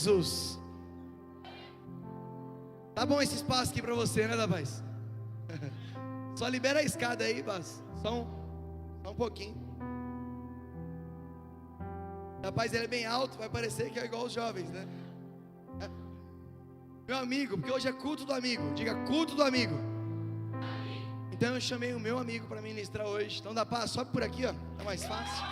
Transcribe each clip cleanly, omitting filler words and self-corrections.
Jesus. Tá bom esse espaço aqui para você, né, Dabais? Só libera a escada aí, Bas. Só um pouquinho. Rapaz, ele é bem alto, vai parecer que é igual os jovens, né? Meu amigo, porque hoje é culto do amigo. Diga, culto do amigo. Então eu chamei o meu amigo para ministrar hoje. Então dá paz, sobe por aqui, ó. Tá mais fácil.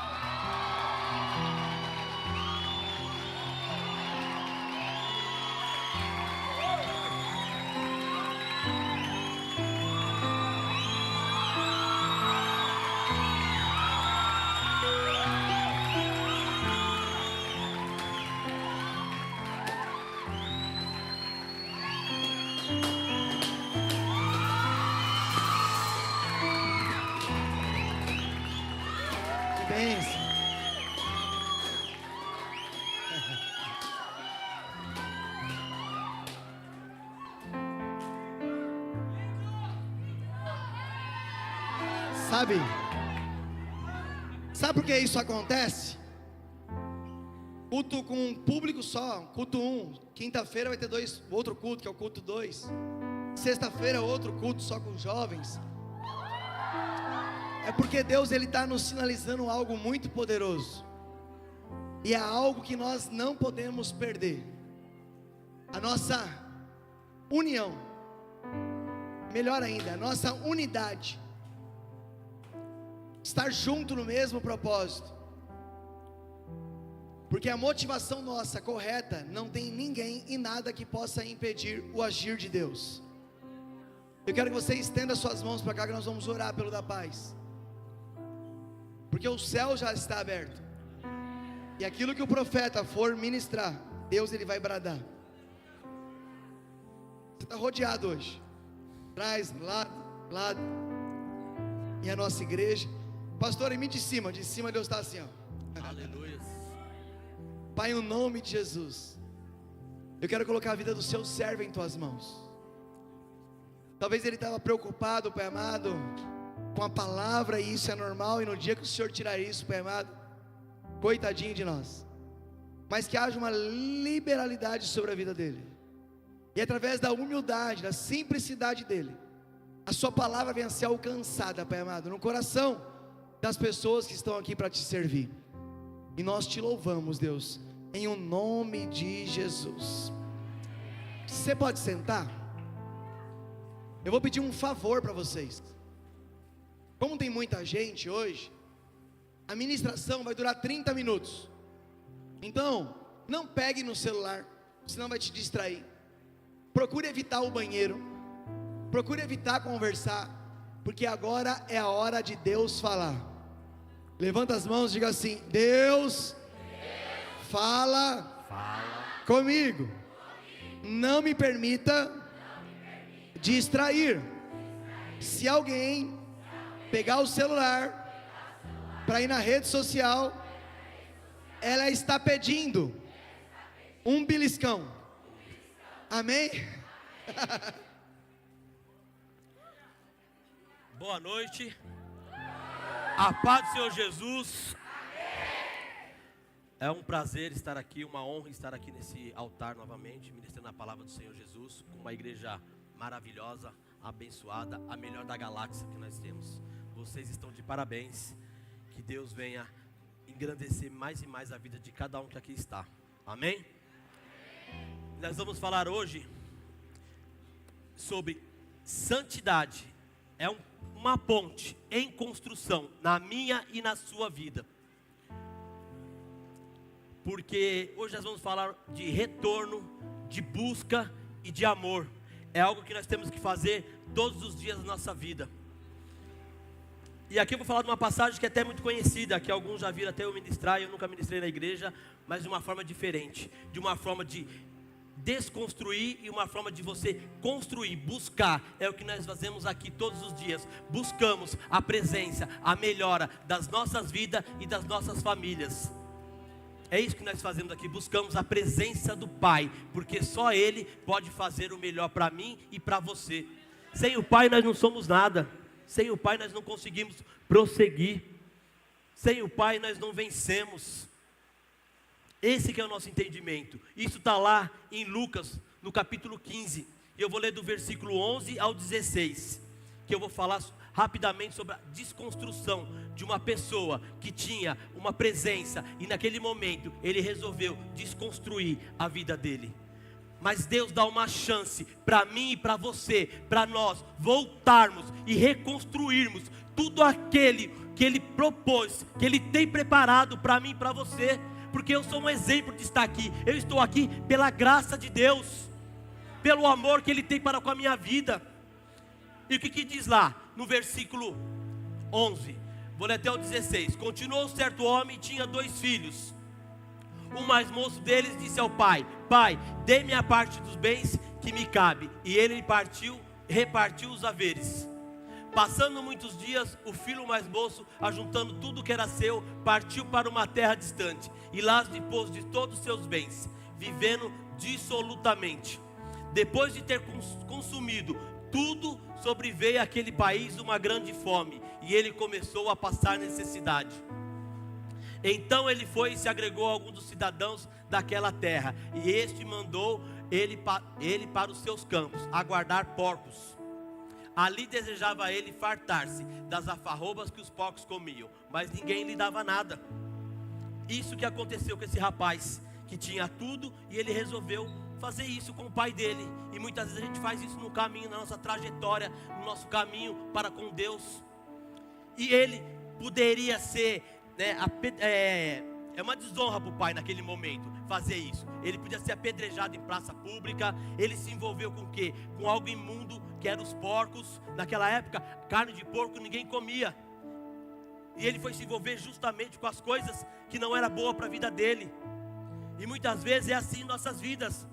Sabe por que isso acontece? Culto com um público só, culto 1. Quinta-feira vai ter outro culto, que é o culto 2. Sexta-feira outro culto só com jovens. É porque Deus está nos sinalizando algo muito poderoso. E é algo que nós não podemos perder. A nossa união. Melhor ainda, a nossa unidade. Estar junto no mesmo propósito. Porque a motivação nossa correta, não tem ninguém e nada que possa impedir o agir de Deus. Eu quero que você estenda suas mãos para cá, que nós vamos orar pelo da paz. Porque o céu já está aberto. E aquilo que o profeta for ministrar, Deus ele vai bradar. Você está rodeado hoje. Traz, lado. E a nossa igreja. Pastor, em mim de cima Deus está assim, ó. Aleluia. Pai, em nome de Jesus, eu quero colocar a vida do seu servo em tuas mãos. Talvez ele estava preocupado, Pai amado, com a palavra, e isso é normal, e no dia que o Senhor tirar isso, Pai amado, coitadinho de nós, mas que haja uma liberalidade sobre a vida dele, e através da humildade, da simplicidade dele, a sua palavra venha a ser alcançada, Pai amado, no coração das pessoas que estão aqui para te servir. E nós te louvamos, Deus, em o nome de Jesus. Você pode sentar? Eu vou pedir um favor para vocês. Como tem muita gente hoje, a ministração vai durar 30 minutos. Então, não pegue no celular, senão vai te distrair. Procure evitar o banheiro. Procure evitar conversar, porque agora é a hora de Deus falar. Levanta as mãos e diga assim: Deus, fala comigo. Não me permita distrair. Se alguém pegar o celular para ir na rede social, ela está pedindo um beliscão. Amém? Boa noite. A paz do Senhor Jesus. É um prazer estar aqui, uma honra estar aqui nesse altar novamente, ministrando a palavra do Senhor Jesus, com uma igreja maravilhosa, abençoada, a melhor da galáxia que nós temos. Vocês estão de parabéns. Que Deus venha engrandecer mais e mais a vida de cada um que aqui está. Amém? Nós vamos falar hoje sobre santidade. É uma ponte em construção na minha e na sua vida. Porque hoje nós vamos falar de retorno, de busca e de amor. É algo que nós temos que fazer todos os dias da nossa vida. E aqui eu vou falar de uma passagem que é até muito conhecida, que alguns já viram até eu ministrar, eu nunca ministrei na igreja, mas de uma forma diferente, de uma forma de desconstruir e uma forma de você construir, buscar. É o que nós fazemos aqui todos os dias. Buscamos a presença, a melhora das nossas vidas e das nossas famílias. É isso que nós fazemos aqui, buscamos a presença do Pai, porque só Ele pode fazer o melhor para mim e para você. Sem o Pai nós não somos nada. Sem o Pai nós não conseguimos prosseguir. Sem o Pai nós não vencemos. Esse que é o nosso entendimento. Isso está lá em Lucas, no capítulo 15. E eu vou ler do versículo 11 ao 16. Que eu vou falar rapidamente sobre a desconstrução de uma pessoa que tinha uma presença. E naquele momento ele resolveu desconstruir a vida dele. Mas Deus dá uma chance para mim e para você, para nós voltarmos e reconstruirmos tudo aquele que Ele propôs, que Ele tem preparado para mim e para você. Porque eu sou um exemplo de estar aqui. Eu estou aqui pela graça de Deus, pelo amor que Ele tem para com a minha vida. E o que diz lá no versículo 11? Vou ler até o 16. Continuou certo homem e tinha 2 filhos. O mais moço deles disse ao pai: Pai, dê-me a parte dos bens que me cabe. E ele repartiu os haveres. Passando muitos dias, o filho mais moço, ajuntando tudo que era seu, partiu para uma terra distante, e lá dispôs de todos os seus bens, vivendo dissolutamente. Depois de ter consumido tudo, sobreveio àquele país uma grande fome, e ele começou a passar necessidade. Então ele foi e se agregou a alguns dos cidadãos daquela terra, e este mandou ele para os seus campos, a guardar porcos. Ali desejava ele fartar-se das alfarrobas que os porcos comiam, mas ninguém lhe dava nada. Isso que aconteceu com esse rapaz, que tinha tudo, e ele resolveu fazer isso com o pai dele. E muitas vezes a gente faz isso no caminho, na nossa trajetória, no nosso caminho para com Deus. E ele poderia ser, né, é uma desonra para o pai naquele momento fazer isso. Ele podia ser apedrejado em praça pública. Ele se envolveu com o quê? Com algo imundo, que eram os porcos. Naquela época, carne de porco ninguém comia. E ele foi se envolver justamente com as coisas que não era boa para a vida dele. E muitas vezes é assim em nossas vidas.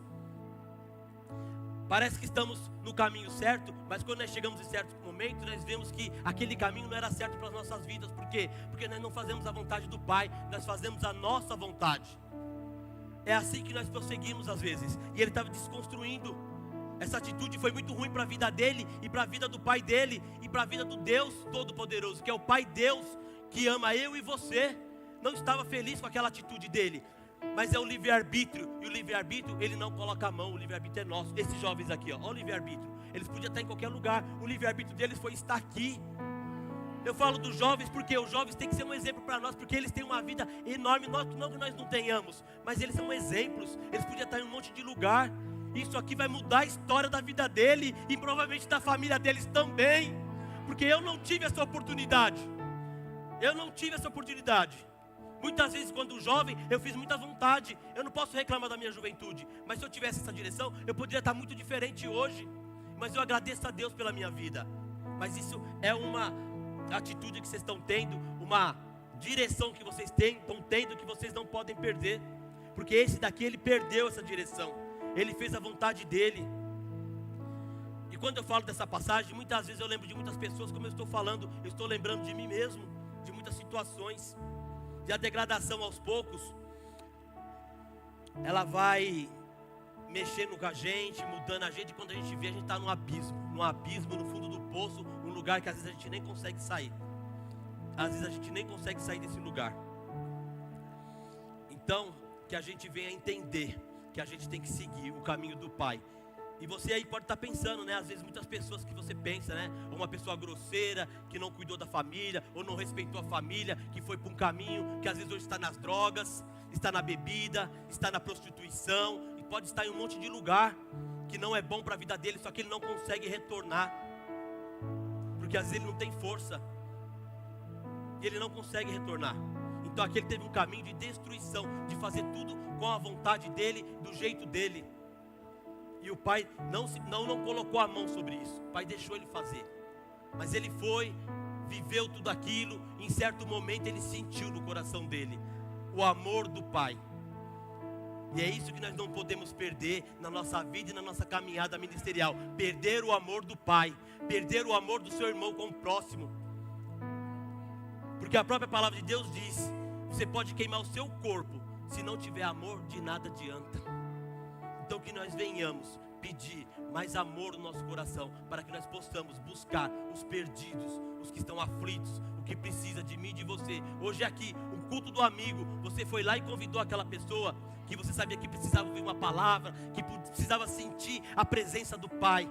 Parece que estamos no caminho certo, mas quando nós chegamos em certo momento, nós vemos que aquele caminho não era certo para as nossas vidas. Por quê? Porque nós não fazemos a vontade do Pai, nós fazemos a nossa vontade. É assim que nós prosseguimos às vezes. E ele estava desconstruindo. Essa atitude foi muito ruim para a vida dele, e para a vida do pai dele, e para a vida do Deus Todo-Poderoso, que é o Pai Deus, que ama eu e você. Não estava feliz com aquela atitude dele. Mas é o livre-arbítrio, e o livre-arbítrio ele não coloca a mão, o livre-arbítrio é nosso. Esses jovens aqui, ó o livre-arbítrio, eles podiam estar em qualquer lugar, o livre-arbítrio deles foi estar aqui. Eu falo dos jovens porque os jovens têm que ser um exemplo para nós, porque eles têm uma vida enorme, não que nós não tenhamos, mas eles são exemplos. Eles podiam estar em um monte de lugar. Isso aqui vai mudar a história da vida dele, e provavelmente da família deles também, porque eu não tive essa oportunidade. Muitas vezes quando jovem eu fiz muita vontade. Eu não posso reclamar da minha juventude, mas se eu tivesse essa direção, eu poderia estar muito diferente hoje. Mas eu agradeço a Deus pela minha vida. Mas isso é uma atitude que vocês estão tendo, uma direção que vocês estão tendo, que vocês não podem perder. Porque esse daqui, ele perdeu essa direção, ele fez a vontade dele. E quando eu falo dessa passagem, muitas vezes eu lembro de muitas pessoas. Como eu estou falando, eu estou lembrando de mim mesmo, de muitas situações. E a degradação aos poucos, ela vai mexendo com a gente, mudando a gente. E quando a gente vê, a gente está num abismo, no fundo do poço, um lugar que às vezes a gente nem consegue sair. Às vezes a gente nem consegue sair desse lugar. Então, que a gente venha entender que a gente tem que seguir o caminho do Pai. E você aí pode estar pensando, né? Às vezes muitas pessoas que você pensa, né? Ou uma pessoa grosseira, que não cuidou da família, ou não respeitou a família, que foi para um caminho, que às vezes hoje está nas drogas, está na bebida, está na prostituição, e pode estar em um monte de lugar que não é bom para a vida dele, só que ele não consegue retornar, porque às vezes ele não tem força, e ele não consegue retornar. Então aqui ele teve um caminho de destruição, de fazer tudo com a vontade dele, do jeito dele. E o pai não colocou a mão sobre isso. O pai deixou ele fazer. Mas ele foi, viveu tudo aquilo. Em certo momento ele sentiu no coração dele o amor do pai. E é isso que nós não podemos perder na nossa vida e na nossa caminhada ministerial. Perder o amor do pai. Perder o amor do seu irmão com o próximo. Porque a própria palavra de Deus diz: você pode queimar o seu corpo, se não tiver amor, de nada adianta. Então que nós venhamos pedir mais amor no nosso coração, para que nós possamos buscar os perdidos, os que estão aflitos, o que precisa de mim e de você. Hoje aqui, o culto do amigo, você foi lá e convidou aquela pessoa que você sabia que precisava ouvir uma palavra, que precisava sentir a presença do Pai.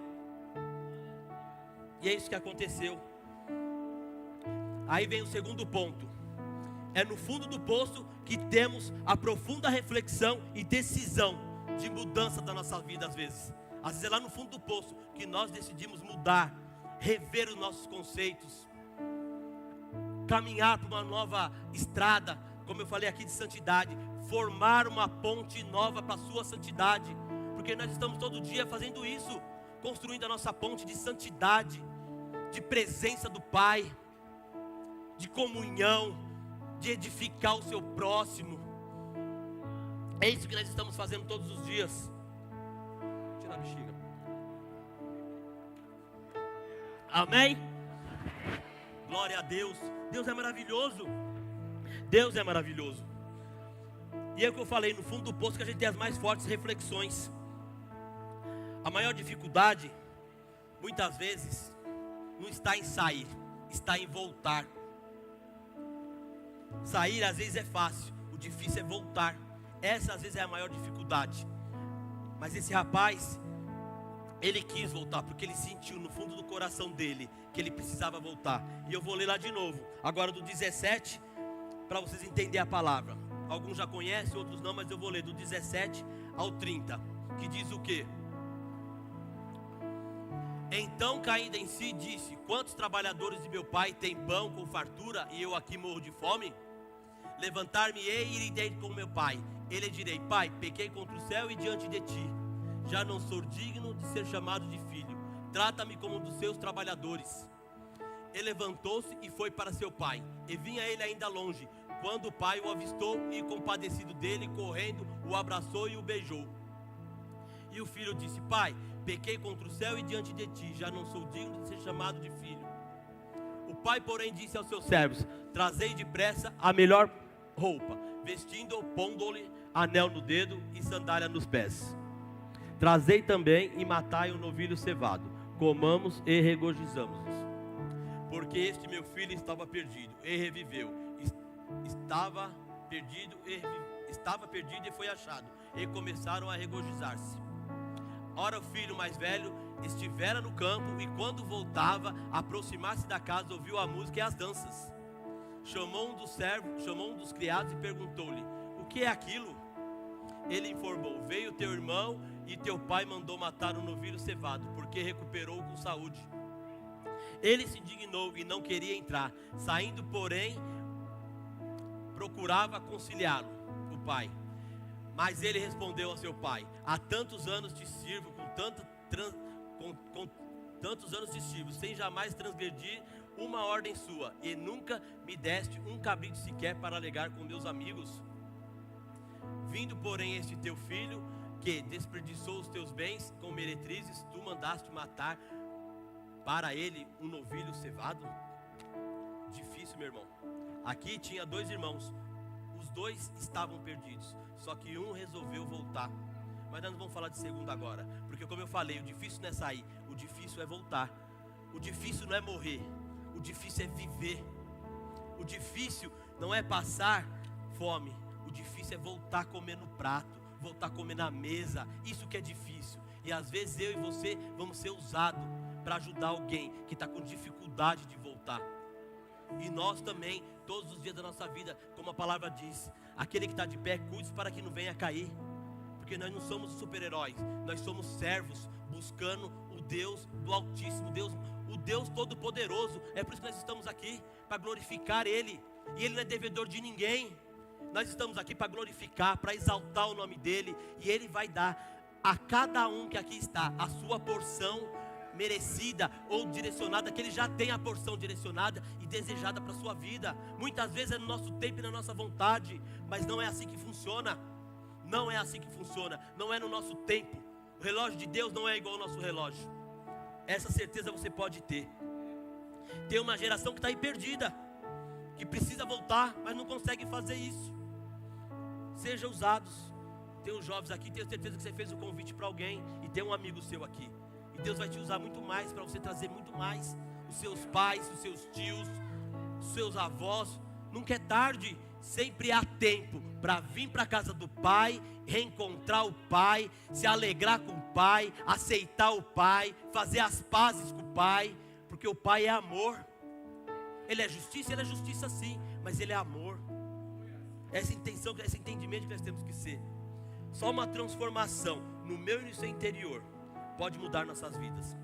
E é isso que aconteceu. Aí vem o segundo ponto. É no fundo do poço que temos a profunda reflexão e decisão de mudança da nossa vida às vezes. Às vezes é lá no fundo do poço que nós decidimos mudar, rever os nossos conceitos, caminhar para uma nova estrada, como eu falei aqui, de santidade, formar uma ponte nova para a sua santidade, porque nós estamos todo dia fazendo isso, construindo a nossa ponte de santidade, de presença do Pai, de comunhão, de edificar o seu próximo. É isso que nós estamos fazendo todos os dias. Tira a bexiga. Amém? Glória a Deus. Deus é maravilhoso. Deus é maravilhoso. E é o que eu falei, no fundo do poço que a gente tem as mais fortes reflexões. A maior dificuldade, muitas vezes, não está em sair, está em voltar. Sair às vezes é fácil, o difícil é voltar. Essa às vezes é a maior dificuldade. Mas esse rapaz, ele quis voltar, porque ele sentiu no fundo do coração dele que ele precisava voltar. E eu vou ler lá de novo, agora do 17, para vocês entenderem a palavra. Alguns já conhecem, outros não, mas eu vou ler do 17 ao 30, que diz o quê? Então, caindo em si, disse: quantos trabalhadores de meu pai têm pão com fartura e eu aqui morro de fome? Levantar-me-ei e irei com meu pai. Ele direi: Pai, pequei contra o céu e diante de ti. Já não sou digno de ser chamado de filho. Trata-me como um dos seus trabalhadores. Ele levantou-se e foi para seu pai. E vinha ele ainda longe, quando o pai o avistou e, compadecido dele, correndo, o abraçou e o beijou. E o filho disse: Pai, pequei contra o céu e diante de ti, já não sou digno de ser chamado de filho. O pai, porém, disse aos seus servos: trazei depressa a melhor roupa, vestindo-o, pondo-lhe anel no dedo e sandália nos pés. Trazei também e matai um novilho cevado, comamos e regozijamo-nos. Porque este meu filho estava perdido e reviveu, estava perdido e foi achado, e começaram a regozijar-se. Ora, o filho mais velho estivera no campo, e quando voltava, aproximar-se da casa, ouviu a música e as danças. Chamou um dos criados e perguntou-lhe: o que é aquilo? Ele informou: veio teu irmão e teu pai mandou matar um novilho cevado, porque recuperou com saúde. Ele se indignou e não queria entrar. Saindo, porém, procurava conciliá-lo, o pai. Mas ele respondeu ao seu pai: há tantos anos te sirvo, com tantos anos te sirvo, sem jamais transgredir uma ordem sua, e nunca me deste um cabrito sequer para alegar com meus amigos. Vindo, porém, este teu filho, que desperdiçou os teus bens com meretrizes, tu mandaste matar para ele um novilho cevado? Difícil, meu irmão. Aqui tinha dois irmãos, os dois estavam perdidos, só que um resolveu voltar. Mas nós não vamos falar de segundo agora, porque como eu falei, o difícil não é sair, o difícil é voltar. O difícil não é morrer, o difícil é viver. O difícil não é passar fome, o difícil é voltar a comer no prato, voltar a comer na mesa. Isso que é difícil. E às vezes eu e você vamos ser usados para ajudar alguém que está com dificuldade de voltar. E nós também, todos os dias da nossa vida, como a palavra diz, aquele que está de pé, cuide para que não venha cair. Porque nós não somos super-heróis, nós somos servos, buscando o Deus do Altíssimo, o Deus Todo-Poderoso. É por isso que nós estamos aqui, para glorificar Ele. E Ele não é devedor de ninguém. Nós estamos aqui para glorificar, para exaltar o nome dEle. E Ele vai dar a cada um que aqui está a sua porção merecida ou direcionada, que Ele já tem a porção direcionada e desejada para a sua vida. Muitas vezes é no nosso tempo e na nossa vontade, mas não é assim que funciona. Não é assim que funciona, não é no nosso tempo. O relógio de Deus não é igual ao nosso relógio. Essa certeza você pode ter. Tem uma geração que está aí perdida, que precisa voltar, mas não consegue fazer isso. Sejam usados, Tem os jovens aqui, tenho certeza que você fez o convite para alguém e tem um amigo seu aqui. E Deus vai te usar muito mais para você trazer muito mais os seus pais, os seus tios, os seus avós. Nunca é tarde, sempre há tempo para vir para a casa do Pai, reencontrar o Pai, se alegrar com o Pai, aceitar o Pai, fazer as pazes com o Pai, porque o Pai é amor. Ele é justiça sim, mas Ele é amor. Essa intenção, esse entendimento que nós temos que ser. Só uma transformação no meu e no seu interior pode mudar nossas vidas.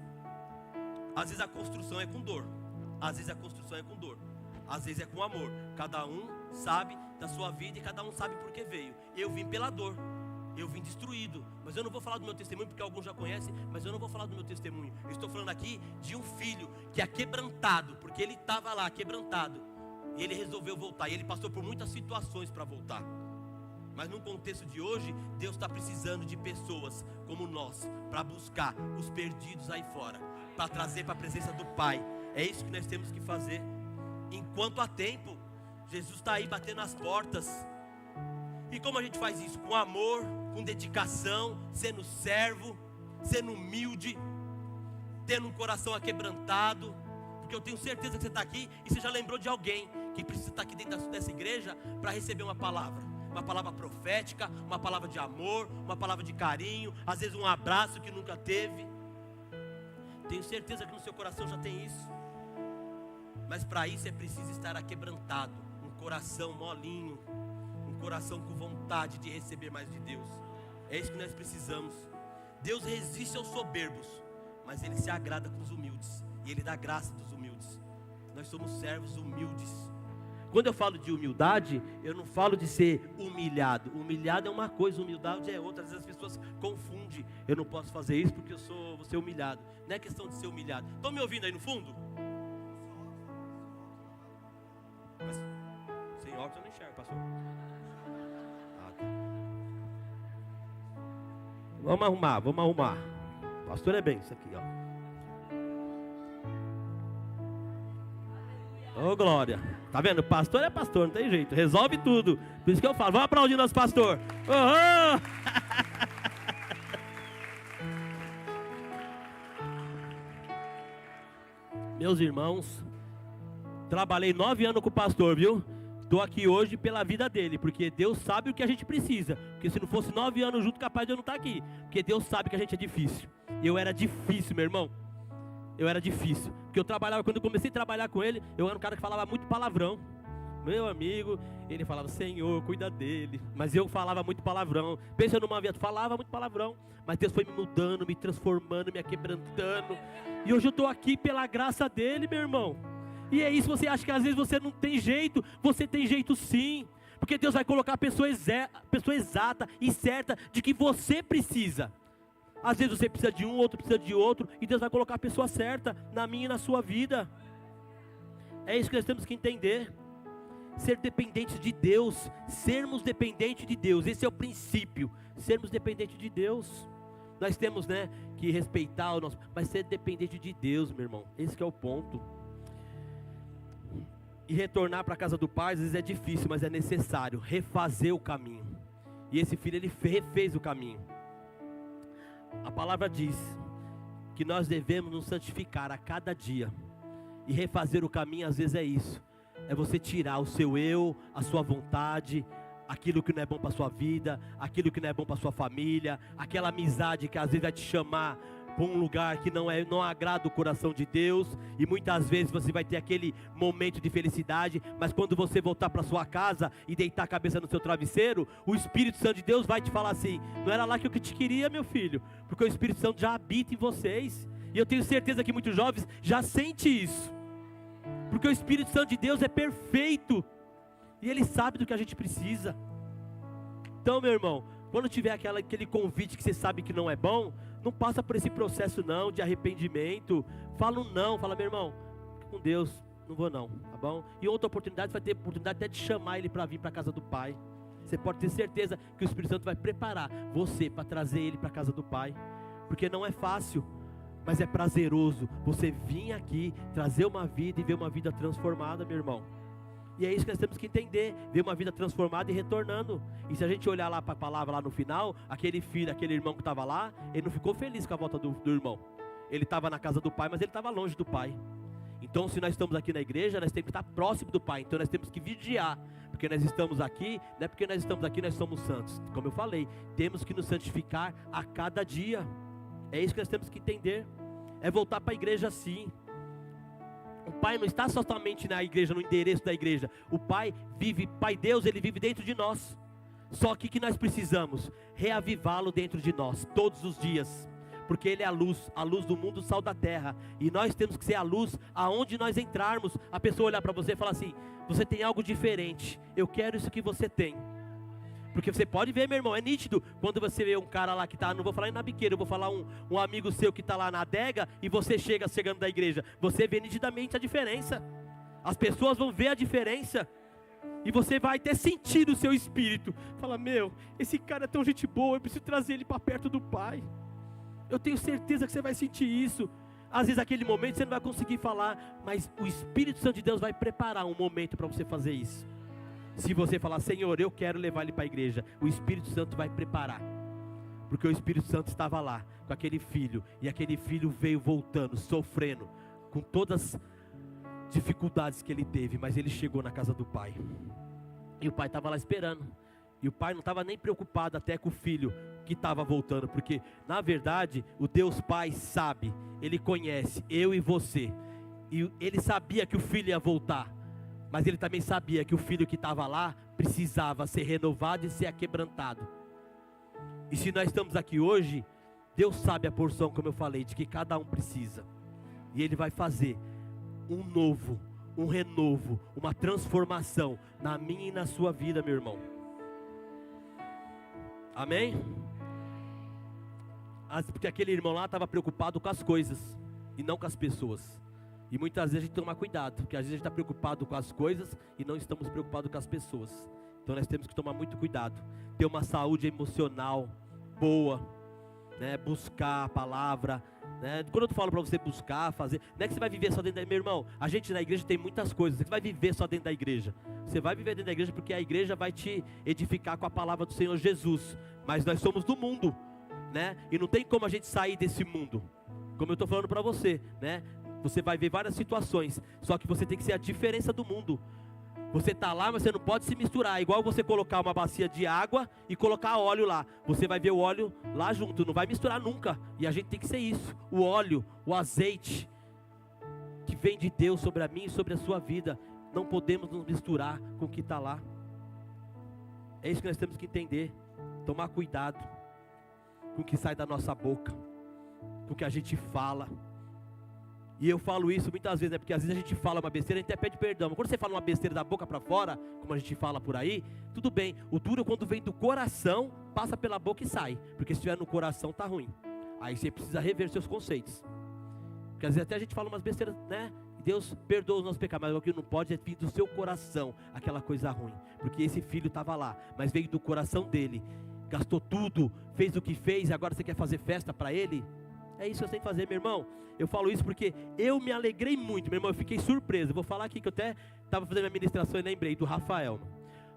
Às vezes a construção é com dor, às vezes a construção é com dor, às vezes é com amor. Cada um sabe da sua vida e cada um sabe por que veio. Eu vim pela dor, eu vim destruído, mas eu não vou falar do meu testemunho porque alguns já conhecem, mas eu não vou falar do meu testemunho. Eu estou falando aqui de um filho que é quebrantado, porque ele estava lá quebrantado e ele resolveu voltar, e ele passou por muitas situações para voltar. Mas no contexto de hoje, Deus está precisando de pessoas como nós, para buscar os perdidos aí fora, para trazer para a presença do Pai. É isso que nós temos que fazer. Enquanto há tempo, Jesus está aí batendo as portas. E como a gente faz isso? Com amor, com dedicação, sendo servo, sendo humilde, tendo um coração aquebrantado. Porque eu tenho certeza que você está aqui e você já lembrou de alguém que precisa estar aqui dentro dessa igreja para receber uma palavra profética, uma palavra de amor, uma palavra de carinho, às vezes um abraço que nunca teve. Tenho certeza que no seu coração já tem isso. Mas para isso é preciso estar aquebrantado, um coração molinho, um coração com vontade de receber mais de Deus. É isso que nós precisamos. Deus resiste aos soberbos, mas Ele se agrada com os humildes, e Ele dá graça dos humildes. Nós somos servos humildes. Quando eu falo de humildade, eu não falo de ser humilhado. Humilhado é uma coisa, humildade é outra. Às vezes as pessoas confundem. Eu não posso fazer isso porque vou ser humilhado. Não é questão de ser humilhado. Estão me ouvindo aí no fundo? Mas, sem óculos eu não enxergo, pastor. Tá. Vamos arrumar. Pastor é bem isso aqui, ó. Ô glória, tá vendo? Pastor é pastor, não tem jeito, resolve tudo. Por isso que eu falo, vamos aplaudir nosso pastor. Uhum. Meus irmãos, trabalhei 9 anos com o pastor, viu? Estou aqui hoje pela vida dele, porque Deus sabe o que a gente precisa. Porque se não fosse 9 anos junto, capaz de eu não estar aqui. Porque Deus sabe que a gente é difícil. Eu era difícil, meu irmão. Eu era difícil, porque eu trabalhava, quando eu comecei a trabalhar com ele, eu era um cara que falava muito palavrão. Meu amigo, ele falava, Senhor, cuida dele. Mas eu falava muito palavrão. Pensa numa vida, falava muito palavrão. Mas Deus foi me mudando, me transformando, me aquebrantando. E hoje eu estou aqui pela graça dele, meu irmão. E é isso, você acha que às vezes você não tem jeito? Você tem jeito sim. Porque Deus vai colocar a pessoa exata e certa de que você precisa. Às vezes você precisa de um, outro precisa de outro, e Deus vai colocar a pessoa certa na minha e na sua vida. É isso que nós temos que entender. Ser dependentes de Deus, sermos dependentes de Deus, esse é o princípio. Sermos dependentes de Deus. Nós temos, que respeitar o nosso, mas ser dependente de Deus, meu irmão. Esse que é o ponto. E retornar para a casa do Pai às vezes é difícil, mas é necessário refazer o caminho. E esse filho, ele refez o caminho. A palavra diz que nós devemos nos santificar a cada dia. E refazer o caminho às vezes é isso. É você tirar o seu eu, a sua vontade, aquilo que não é bom para a sua vida, aquilo que não é bom para a sua família, aquela amizade que às vezes vai te chamar para um lugar que não agrada o coração de Deus, e muitas vezes você vai ter aquele momento de felicidade, mas quando você voltar para sua casa e deitar a cabeça no seu travesseiro, o Espírito Santo de Deus vai te falar assim, não era lá que eu te queria, meu filho, porque o Espírito Santo já habita em vocês, e eu tenho certeza que muitos jovens já sentem isso, porque o Espírito Santo de Deus é perfeito, e Ele sabe do que a gente precisa. Então, meu irmão, quando tiver aquele convite que você sabe que não é bom, não passa por esse processo não, de arrependimento. Fala um não, fala, meu irmão, com Deus, não vou não, tá bom? E outra oportunidade, você vai ter oportunidade até de chamar ele para vir para a casa do Pai. Você pode ter certeza que o Espírito Santo vai preparar você para trazer ele para a casa do Pai. Porque não é fácil, mas é prazeroso você vir aqui, trazer uma vida e ver uma vida transformada, meu irmão. E é isso que nós temos que entender, ver uma vida transformada e retornando. E se a gente olhar lá para a palavra lá no final, aquele filho, aquele irmão que estava lá, ele não ficou feliz com a volta do irmão. Ele estava na casa do pai, mas ele estava longe do pai. Então se nós estamos aqui na igreja, nós temos que estar próximo do pai. Então nós temos que vigiar, porque nós estamos aqui, não é porque nós estamos aqui nós somos santos. Como eu falei, temos que nos santificar a cada dia. É isso que nós temos que entender. É voltar para a igreja sim. O Pai não está somente na igreja, no endereço da igreja. O Pai vive, Pai Deus, Ele vive dentro de nós. Só que nós precisamos reavivá-lo dentro de nós, todos os dias. Porque Ele é a luz do mundo, o sal da terra. E nós temos que ser a luz aonde nós entrarmos. A pessoa olhar para você e falar assim, você tem algo diferente, eu quero isso que você tem. Porque você pode ver, meu irmão, é nítido. Quando você vê um cara lá que está, não vou falar na biqueira, eu vou falar um amigo seu que está lá na adega, e você chegando da igreja, você vê nitidamente a diferença. As pessoas vão ver a diferença, e você vai até sentir o seu espírito. Fala, meu, esse cara é tão gente boa, eu preciso trazer ele para perto do Pai. Eu tenho certeza que você vai sentir isso. Às vezes naquele momento você não vai conseguir falar, mas o Espírito Santo de Deus vai preparar um momento para você fazer isso. Se você falar, Senhor, eu quero levar ele para a igreja, o Espírito Santo vai preparar. Porque o Espírito Santo estava lá, com aquele filho, e aquele filho veio voltando, sofrendo, com todas as dificuldades que ele teve, mas ele chegou na casa do pai. E o pai estava lá esperando. E o pai não estava nem preocupado até com o filho que estava voltando, porque na verdade o Deus Pai sabe, Ele conhece eu e você, e Ele sabia que o filho ia voltar, mas Ele também sabia que o filho que estava lá precisava ser renovado e ser aquebrantado. E se nós estamos aqui hoje, Deus sabe a porção, como eu falei, de que cada um precisa, e Ele vai fazer um novo, um renovo, uma transformação na minha e na sua vida, meu irmão. Amém? Porque aquele irmão lá estava preocupado com as coisas e não com as pessoas. E muitas vezes a gente tem que tomar cuidado, porque às vezes a gente está preocupado com as coisas e não estamos preocupados com as pessoas. Então nós temos que tomar muito cuidado, ter uma saúde emocional boa, né? Buscar a palavra, né? Quando eu falo para você buscar, fazer, não é que você vai viver só dentro da... Meu irmão, a gente na igreja tem muitas coisas, você vai viver só dentro da igreja. Você vai viver dentro da igreja porque a igreja vai te edificar com a palavra do Senhor Jesus. Mas nós somos do mundo, né? E não tem como a gente sair desse mundo, como eu estou falando para você, né? Você vai ver várias situações, só que você tem que ser a diferença do mundo. Você está lá, mas você não pode se misturar. Igual você colocar uma bacia de água e colocar óleo lá. Você vai ver o óleo lá junto, não vai misturar nunca. E a gente tem que ser isso. O óleo, o azeite que vem de Deus sobre a minha e sobre a sua vida. Não podemos nos misturar com o que está lá. É isso que nós temos que entender. Tomar cuidado com o que sai da nossa boca, com o que a gente fala. E eu falo isso muitas vezes, né? Porque às vezes a gente fala uma besteira, a gente até pede perdão. Mas quando você fala uma besteira da boca para fora, como a gente fala por aí, tudo bem. O duro quando vem do coração, passa pela boca e sai. Porque se estiver no coração, tá ruim. Aí você precisa rever seus conceitos. Porque às vezes até a gente fala umas besteiras, né? Deus perdoa os nossos pecados, mas o que não pode é vir do seu coração, aquela coisa ruim. Porque esse filho estava lá, mas veio do coração dele. Gastou tudo, fez o que fez, e agora você quer fazer festa para ele? É isso que você tem que fazer, meu irmão. Eu falo isso porque eu me alegrei muito, meu irmão. Eu fiquei surpreso. Eu vou falar aqui que eu até estava fazendo a ministração e lembrei do Rafael.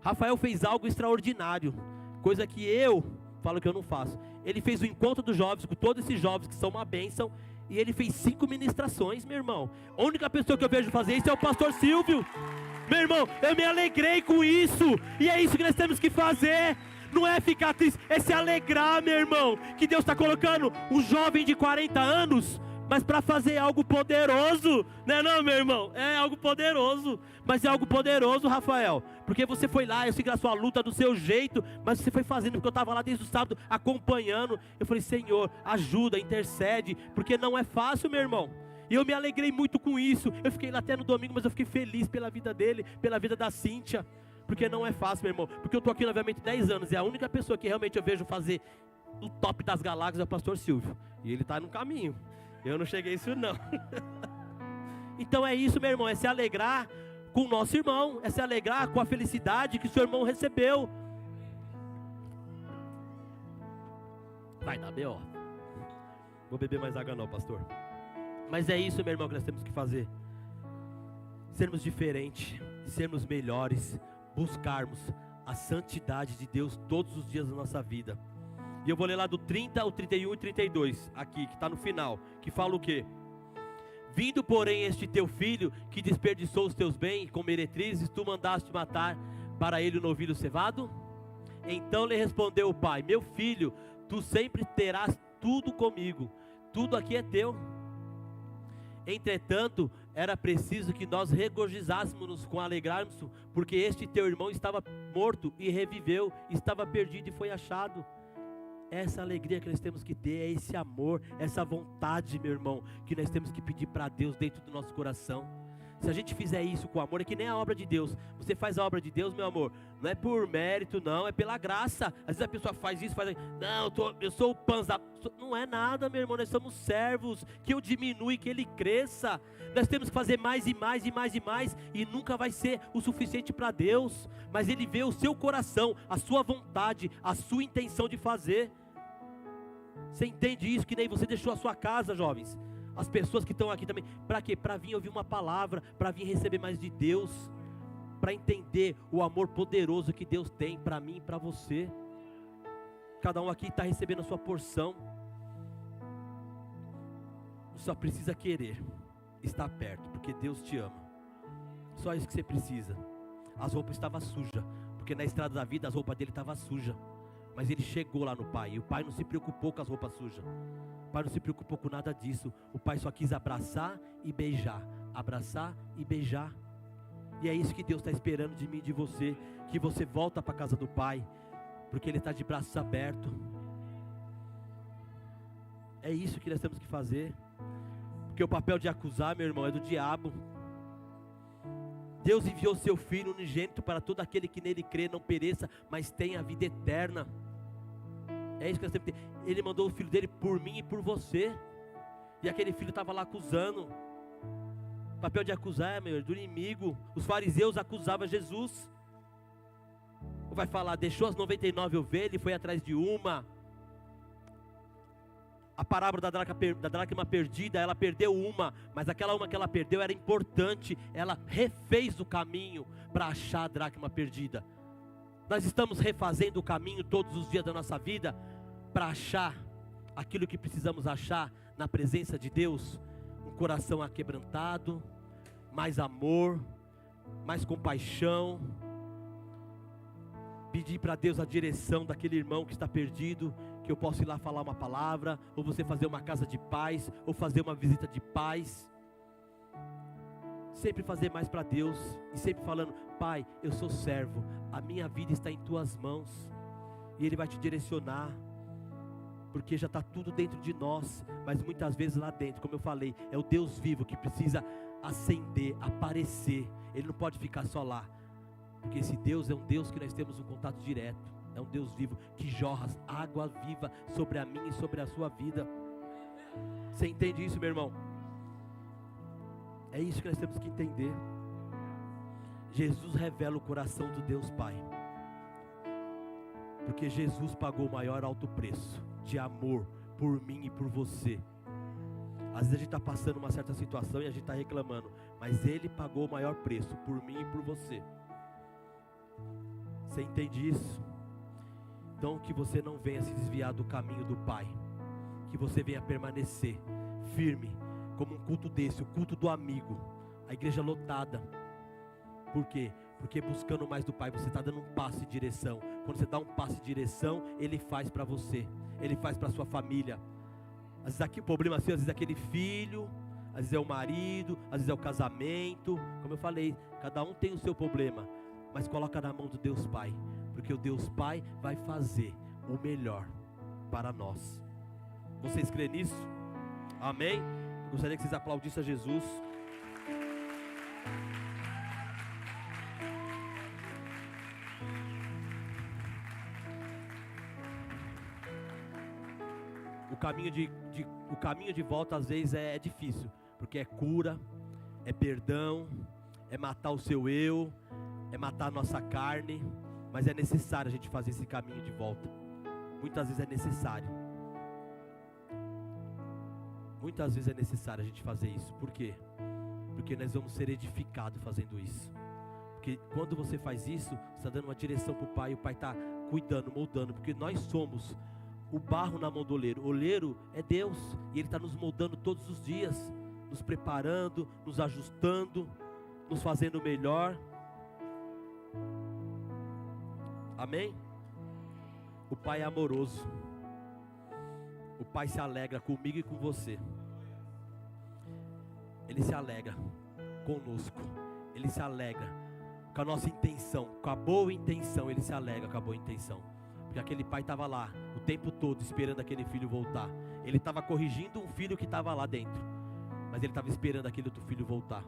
Rafael fez algo extraordinário, coisa que eu falo que eu não faço. Ele fez o encontro dos jovens, com todos esses jovens que são uma bênção, e ele fez 5 ministrações, meu irmão. A única pessoa que eu vejo fazer isso é o pastor Silvio. Meu irmão, eu me alegrei com isso, e é isso que nós temos que fazer. Não é ficar triste, é se alegrar, meu irmão, que Deus está colocando um jovem de 40 anos, mas para fazer algo poderoso, né não, meu irmão? É algo poderoso, mas é algo poderoso, Rafael, porque você foi lá, eu sei que a sua luta do seu jeito, mas você foi fazendo, porque eu estava lá desde o sábado, acompanhando, eu falei, Senhor, ajuda, intercede, porque não é fácil, meu irmão. E eu me alegrei muito com isso, eu fiquei lá até no domingo, mas eu fiquei feliz pela vida dele, pela vida da Cíntia, porque não é fácil, meu irmão, porque eu estou aqui novamente 10 anos, e a única pessoa que realmente eu vejo fazer o top das galáxias é o pastor Silvio, e ele está no caminho, eu não cheguei a isso não. Então é isso, meu irmão, é se alegrar com o nosso irmão, é se alegrar com a felicidade que o seu irmão recebeu. Vai dar B.O. Vou beber mais água não, pastor. Mas é isso, meu irmão, que nós temos que fazer. Sermos diferentes. sermos melhores, buscarmos a santidade de Deus todos os dias da nossa vida. E eu vou ler lá do 30 ao 31 e 32, aqui, que está no final, que fala o quê? Vindo, porém, este teu filho, que desperdiçou os teus bens com meretrizes, tu mandaste matar para ele o novilho cevado? Então lhe respondeu o pai: meu filho, tu sempre terás tudo comigo, tudo aqui é teu. Entretanto, era preciso que nós regozijássemos com alegrarmos, porque este teu irmão estava morto e reviveu, estava perdido e foi achado. Essa alegria que nós temos que ter, é esse amor, essa vontade, meu irmão, que nós temos que pedir para Deus dentro do nosso coração. Se a gente fizer isso com amor, é que nem a obra de Deus. Você faz a obra de Deus, meu amor, não é por mérito, não, é pela graça. Às vezes a pessoa faz isso, faz... Não, eu sou o panza. Não é nada, meu irmão, nós somos servos. Que eu diminui, que ele cresça. Nós temos que fazer mais e mais e mais e mais, e nunca vai ser o suficiente para Deus. Mas Ele vê o seu coração, a sua vontade, a sua intenção de fazer. Você entende isso? Que nem você deixou a sua casa, jovens. As pessoas que estão aqui também, para quê? Para vir ouvir uma palavra, para vir receber mais de Deus, para entender o amor poderoso que Deus tem para mim e para você. Cada um aqui está recebendo a sua porção. Só precisa querer estar perto, porque Deus te ama. Só isso que você precisa. As roupas estavam sujas, porque na estrada da vida as roupas dele estavam sujas. Mas ele chegou lá no pai, e o pai não se preocupou com as roupas sujas. O pai não se preocupou com nada disso. O pai só quis abraçar e beijar. Abraçar e beijar. E é isso que Deus está esperando de mim e de você. Que você volta para a casa do pai, porque Ele está de braços abertos. É isso que nós temos que fazer. Porque o papel de acusar, meu irmão, é do diabo. Deus enviou seu Filho unigênito para todo aquele que nele crê não pereça, mas tenha a vida eterna. É isso que nós temos que ter. Ele mandou o Filho dele por mim e por você. E aquele filho estava lá acusando. O papel de acusar, meu, do inimigo. Os fariseus acusavam Jesus. Vai falar, deixou as 99 ovelhas e foi atrás de uma. A parábola da dracma perdida, ela perdeu uma, mas aquela uma que ela perdeu era importante. Ela refez o caminho para achar a dracma perdida. Nós estamos refazendo o caminho todos os dias da nossa vida para achar aquilo que precisamos achar na presença de Deus. Um coração aquebrantado, mais amor, mais compaixão. Pedir para Deus a direção daquele irmão que está perdido, que eu possa ir lá falar uma palavra, ou você fazer uma casa de paz, ou fazer uma visita de paz. Sempre fazer mais para Deus, e sempre falando: Pai, eu sou servo, a minha vida está em Tuas mãos, e Ele vai te direcionar, porque já está tudo dentro de nós, mas muitas vezes lá dentro, como eu falei, é o Deus vivo que precisa acender, aparecer. Ele não pode ficar só lá, porque esse Deus é um Deus que nós temos um contato direto, é um Deus vivo, que jorra água viva sobre a minha e sobre a sua vida. Você entende isso, meu irmão? É isso que nós temos que entender. Jesus revela o coração do Deus Pai, porque Jesus pagou o maior alto preço de amor por mim e por você. Às vezes a gente está passando uma certa situação e a gente está reclamando, mas Ele pagou o maior preço por mim e por você. Você entende isso? Então que você não venha se desviar do caminho do Pai, que você venha permanecer firme, como um culto desse, o culto do amigo, a igreja lotada. Por quê? Porque buscando mais do Pai, você está dando um passo em direção. Quando você dá um passo em direção, Ele faz para você, Ele faz para a sua família. Às vezes aqui o problema assim, às vezes é aquele filho, às vezes é o marido, às vezes é o casamento. Como eu falei, cada um tem o seu problema, mas coloca na mão do Deus Pai, porque o Deus Pai vai fazer o melhor para nós. Vocês creem nisso? Amém? Eu gostaria que vocês aplaudissem a Jesus. O caminho de volta às vezes é difícil, porque é cura, é perdão, é matar o seu eu, é matar a nossa carne, mas é necessário a gente fazer esse caminho de volta. Muitas vezes é necessário. Muitas vezes é necessário a gente fazer isso. Por quê? Porque nós vamos ser edificados fazendo isso. Porque quando você faz isso, você está dando uma direção para o Pai, e o Pai está cuidando, moldando, porque nós somos o barro na mão do oleiro. O oleiro é Deus, e Ele está nos moldando todos os dias, nos preparando, nos ajustando, nos fazendo melhor. Amém? O Pai é amoroso. O Pai se alegra comigo e com você. Ele se alegra conosco. Ele se alegra com a nossa intenção, com a boa intenção. Ele se alegra com a boa intenção. Porque aquele pai estava lá o tempo todo esperando aquele filho voltar. Ele estava corrigindo um filho que estava lá dentro, mas ele estava esperando aquele outro filho voltar.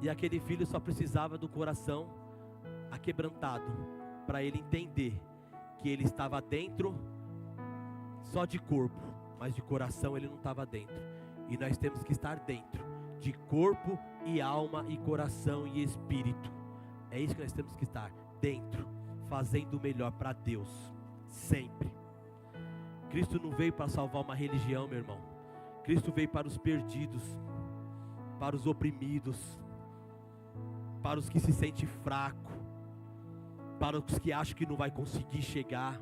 E aquele filho só precisava do coração aquebrantado, para ele entender que ele estava dentro só de corpo, mas de coração ele não estava dentro. E nós temos que estar dentro de corpo e alma e coração e espírito. É isso que nós temos que estar dentro, fazendo o melhor para Deus, sempre. Cristo não veio para salvar uma religião, meu irmão. Cristo veio para os perdidos, para os oprimidos, para os que se sentem fracos, para os que acham que não vai conseguir chegar,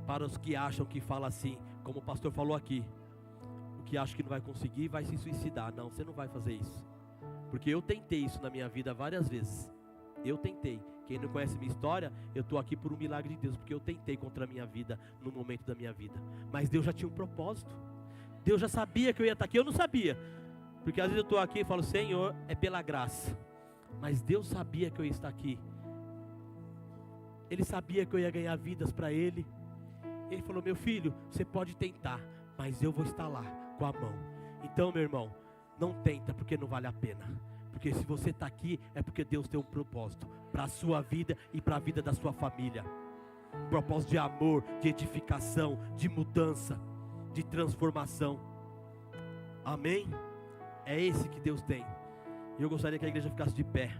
para os que acham que fala assim, como o pastor falou aqui, o que acha que não vai conseguir vai se suicidar. Não, você não vai fazer isso, porque eu tentei isso na minha vida várias vezes. Eu tentei. Quem não conhece minha história, eu estou aqui por um milagre de Deus, porque eu tentei contra a minha vida no momento da minha vida, mas Deus já tinha um propósito. Deus já sabia que eu ia estar aqui. Eu não sabia, porque às vezes eu estou aqui e falo, Senhor, é pela graça, mas Deus sabia que eu ia estar aqui. Ele sabia que eu ia ganhar vidas para Ele. Ele falou, meu filho, você pode tentar, mas eu vou estar lá com a mão. Então, meu irmão, não tenta, porque não vale a pena. Porque se você está aqui, é porque Deus tem um propósito para a sua vida e para a vida da sua família. Um propósito de amor, de edificação, de mudança, de transformação. Amém? É esse que Deus tem. E eu gostaria que a igreja ficasse de pé.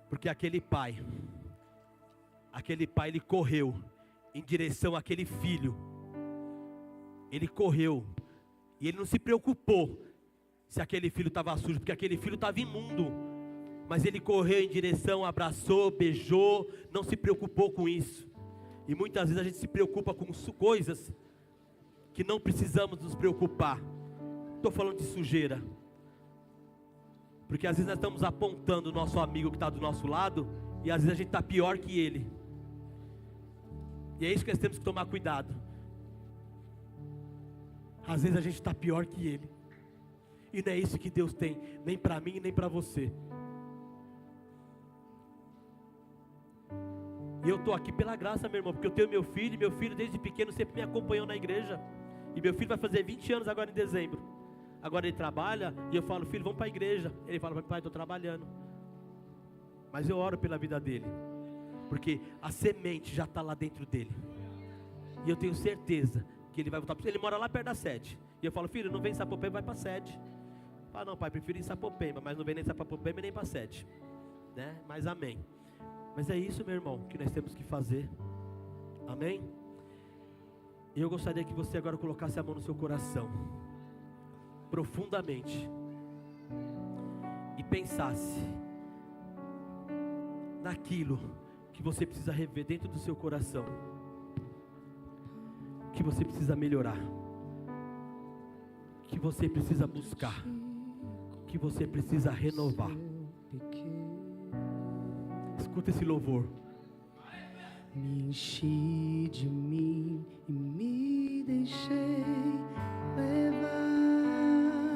Porque aquele pai, ele correu em direção àquele filho. Ele correu. E ele não se preocupou se aquele filho estava sujo, porque aquele filho estava imundo. Mas ele correu em direção, abraçou, beijou, não se preocupou com isso. E muitas vezes a gente se preocupa com coisas que não precisamos nos preocupar. Estou falando de sujeira. Porque às vezes nós estamos apontando o nosso amigo que está do nosso lado, e às vezes a gente está pior que ele. E é isso que nós temos que tomar cuidado. Às vezes a gente está pior que ele. E não é isso que Deus tem, nem para mim, nem para você. E eu estou aqui pela graça, meu irmão, porque eu tenho meu filho desde pequeno sempre me acompanhou na igreja. E meu filho vai fazer 20 anos agora em dezembro. Agora ele trabalha, e eu falo, filho, vamos para a igreja. Ele fala, pai, estou trabalhando. Mas eu oro pela vida dele, porque a semente já está lá dentro dele. E eu tenho certeza que ele vai voltar. Ele mora lá perto da sede. E eu falo, filho, não vem em Sapopemba, vai para a sede. Ah, não, pai, prefiro ir em Sapopemba, mas não vem nem em Sapopemba nem para a sede, né? Mas amém. Mas é isso, meu irmão, que nós temos que fazer. Amém? E eu gostaria que você agora colocasse a mão no seu coração, profundamente, e pensasse naquilo que você precisa rever dentro do seu coração, que você precisa melhorar, que você precisa buscar, que você precisa renovar. Escuta esse louvor. Me enchi de mim e me deixei levar,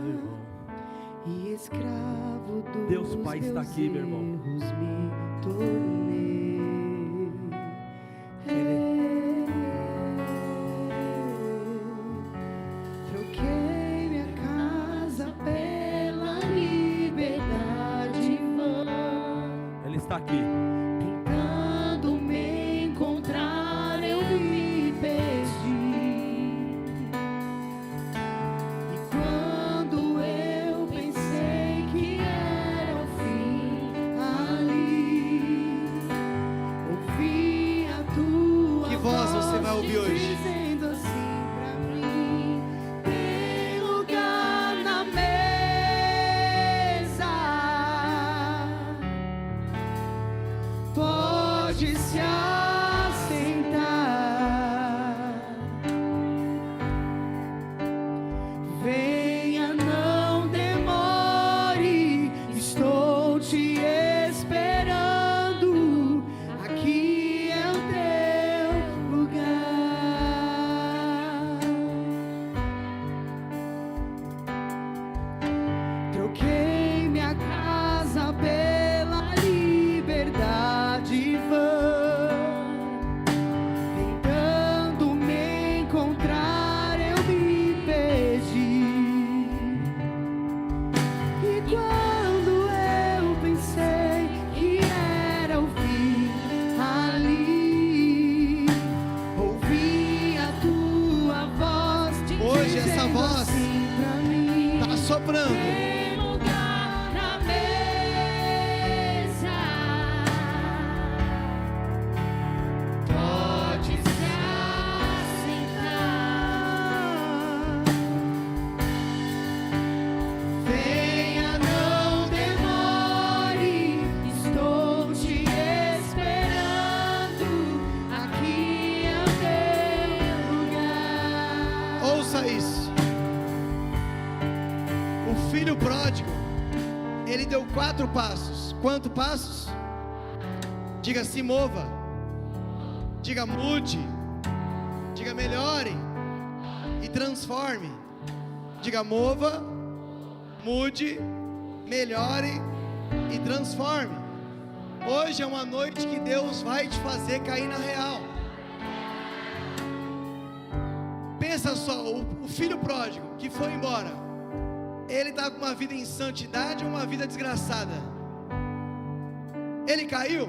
Meu irmão, e escravo dos Deus Pai está meus aqui, meu irmão. erros me tornei. Troquei minha casa pela liberdade vã. Ele está aqui. Tentando me encontrar, eu me perdi. E quando eu pensei que era o fim, ali ouvi a tua Que voz você vai ouvir hoje? dizendo assim pra mim: pode se assentar. Venha, não demore, estou te esperando. Aqui é o teu lugar. Troquei minha casa pela liberdade vã. Tentando me encontrar, eu me perdi. E quando eu pensei que era o fim, ali ouvi a tua voz Hoje essa dizendo voz assim pra mim: está soprando. tem lugar na mesa, pode se assentar. Venha, não demore, estou te esperando. Aqui é o teu lugar. Ouça isso. O filho pródigo, ele deu 4 passos. Quantos passos? Diga: se mova. Diga: mude. Diga: melhore e transforme. Diga: mova, mude, melhore e transforme. Hoje é uma noite que Deus vai te fazer cair na real. Pensa só, o filho pródigo que foi embora, ele estava com uma vida em santidade ou uma vida desgraçada? Ele caiu?